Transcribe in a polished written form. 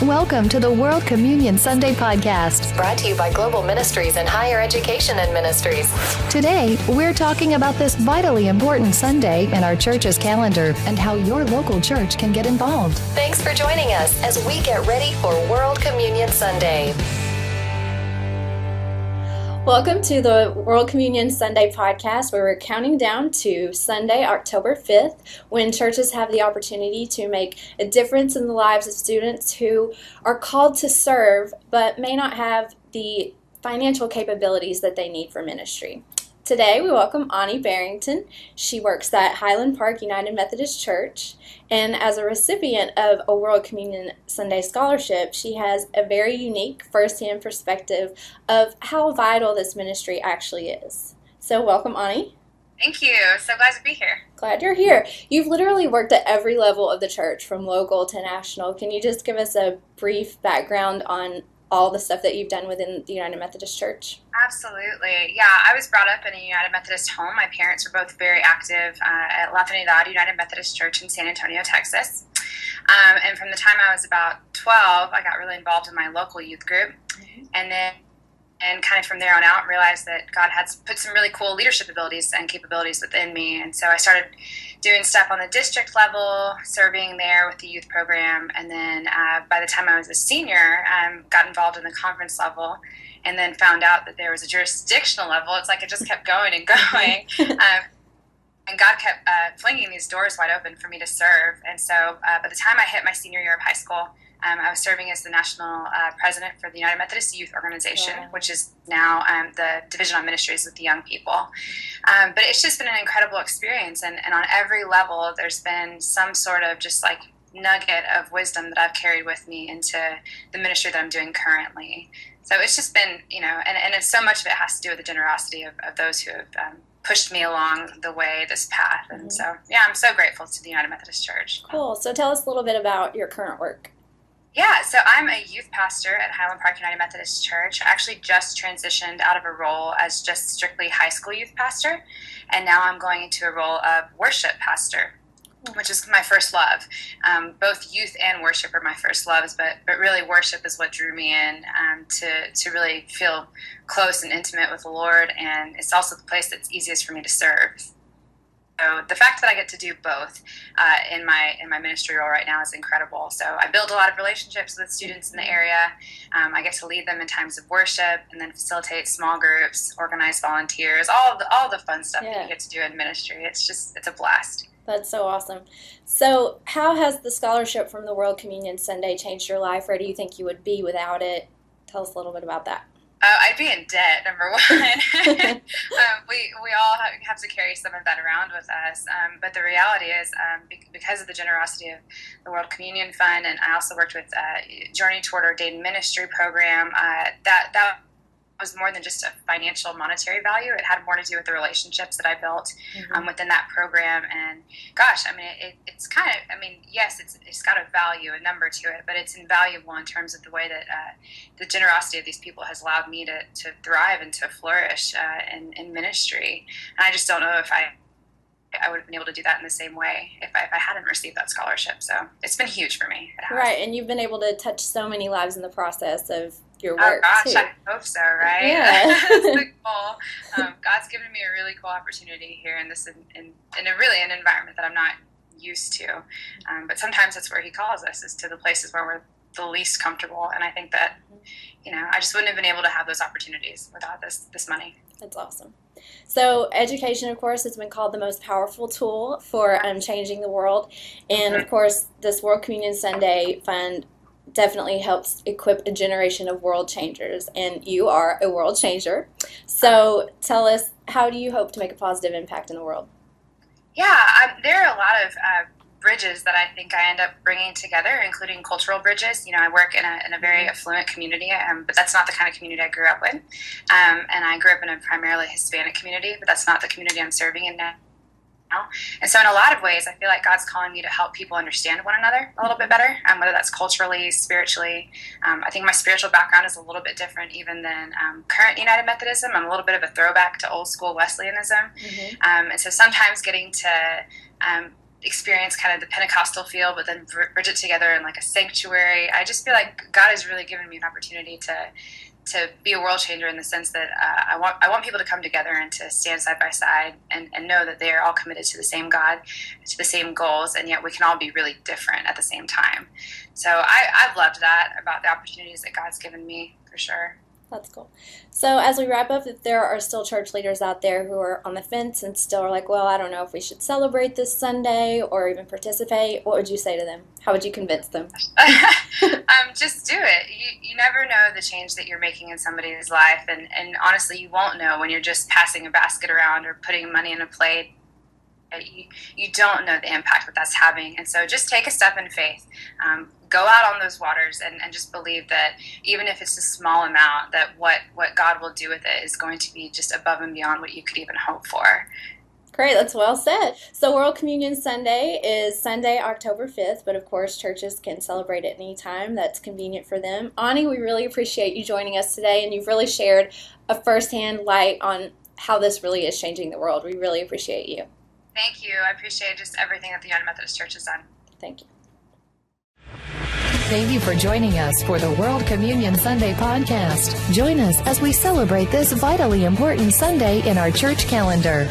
Welcome to the World Communion Sunday podcast, brought to you by Global Ministries and Higher Education and Ministries. Today, we're talking about this vitally important Sunday in our church's calendar and how your local church can get involved. Thanks for joining us as we get ready for World Communion Sunday. Welcome to the World Communion Sunday podcast, where we're counting down to Sunday, October 5th, when churches have the opportunity to make a difference in the lives of students who are called to serve, but may not have the financial capabilities that they need for ministry. Today, we welcome Natalie Bannon. She works at Highland Park United Methodist Church, and as a recipient of a World Communion Sunday scholarship, she has a very unique first-hand perspective of how vital this ministry actually is. So welcome, Natalie. Thank you. So glad to be here. Glad you're here. You've literally worked at every level of the church, from local to national. Can you just give us a brief background on all the stuff that you've done within the United Methodist Church? Absolutely. Yeah, I was brought up in a United Methodist home. My parents were both very active at La Trinidad United Methodist Church in San Antonio, Texas. And from the time I was about 12, I got really involved in my local youth group. Mm-hmm. And kind of from there on out, realized that God had put some really cool leadership abilities and capabilities within me. And so I started doing stuff on the district level, serving there with the youth program. And then by the time I was a senior, got involved in the conference level, and then found out that there was a jurisdictional level. It's like it just kept going and going. And God kept flinging these doors wide open for me to serve. And so by the time I hit my senior year of high school, I was serving as the national president for the United Methodist Youth Organization, which is now the Division on Ministries with the young people. But it's just been an incredible experience. And on every level, there's been some sort of just like nugget of wisdom that I've carried with me into the ministry that I'm doing currently. So it's just been, and it's so much of it has to do with the generosity of those who have pushed me along the way, this path. And so, yeah, I'm so grateful to the United Methodist Church. Cool. So tell us a little bit about your current work. Yeah, so I'm a youth pastor at Highland Park United Methodist Church. I actually just transitioned out of a role as just strictly high school youth pastor, and now I'm going into a role of worship pastor, which is my first love. Both youth and worship are my first loves, but really worship is what drew me in to really feel close and intimate with the Lord, and it's also the place that's easiest for me to serve. So the fact that I get to do both in my ministry role right now is incredible. So I build a lot of relationships with students in the area. I get to lead them in times of worship, and then facilitate small groups, organize volunteers, all the fun stuff that you get to do in ministry. It's a blast. That's so awesome. So how has the scholarship from the World Communion Sunday changed your life? Where do you think you would be without it? Tell us a little bit about that. I'd be in debt, number one. We all have to carry some of that around with us. But the reality is, because of the generosity of the World Communion Fund, and I also worked with Journey Toward Ordained Ministry program, that was more than just a financial monetary value. It had more to do with the relationships that I built within that program. And gosh, I mean, it's kind of, yes, it's got a value, a number to it, but it's invaluable in terms of the way that the generosity of these people has allowed me to thrive and to flourish in ministry. And I just don't know if I would have been able to do that in the same way if I hadn't received that scholarship. So it's been huge for me. Right, and you've been able to touch so many lives in the process of your work. Oh gosh, too. I hope so, right? Yeah. That's the goal. God's given me a really cool opportunity here in this in an environment that I'm not used to. But sometimes that's where He calls us, is to the places where we're the least comfortable. And I think that, I just wouldn't have been able to have those opportunities without this money. That's awesome. So education, of course, has been called the most powerful tool for changing the world. And, of course, this World Communion Sunday Fund definitely helps equip a generation of world changers. And you are a world changer. So tell us, how do you hope to make a positive impact in the world? Yeah, there are a lot of bridges that I think I end up bringing together, including cultural bridges. I work in a very affluent community, but that's not the kind of community I grew up in. And I grew up in a primarily Hispanic community, but that's not the community I'm serving in now. And so in a lot of ways, I feel like God's calling me to help people understand one another a little bit better, whether that's culturally, spiritually. I think my spiritual background is a little bit different even than current United Methodism. I'm a little bit of a throwback to old school Wesleyanism. And so sometimes getting to experience kind of the Pentecostal feel, but then bridge it together in like a sanctuary. I just feel like God has really given me an opportunity to be a world changer in the sense that I want people to come together and to stand side by side and know that they are all committed to the same God, to the same goals, and yet we can all be really different at the same time. So I've loved that about the opportunities that God's given me, for sure. That's cool. So as we wrap up, if there are still church leaders out there who are on the fence and still are like, well, I don't know if we should celebrate this Sunday or even participate, what would you say to them? How would you convince them? Just do it. You never know the change that you're making in somebody's life. And honestly, you won't know when you're just passing a basket around or putting money in a plate. You don't know the impact that that's having. And so just take a step in faith. Go out on those waters and just believe that even if it's a small amount, that what God will do with it is going to be just above and beyond what you could even hope for. Great, that's well said. So World Communion Sunday is Sunday, October 5th, but of course churches can celebrate at any time that's convenient for them. Ani, we really appreciate you joining us today, and you've really shared a firsthand light on how this really is changing the world. We really appreciate you. Thank you. I appreciate just everything that the United Methodist Church has done. Thank you. Thank you for joining us for the World Communion Sunday podcast. Join us as we celebrate this vitally important Sunday in our church calendar.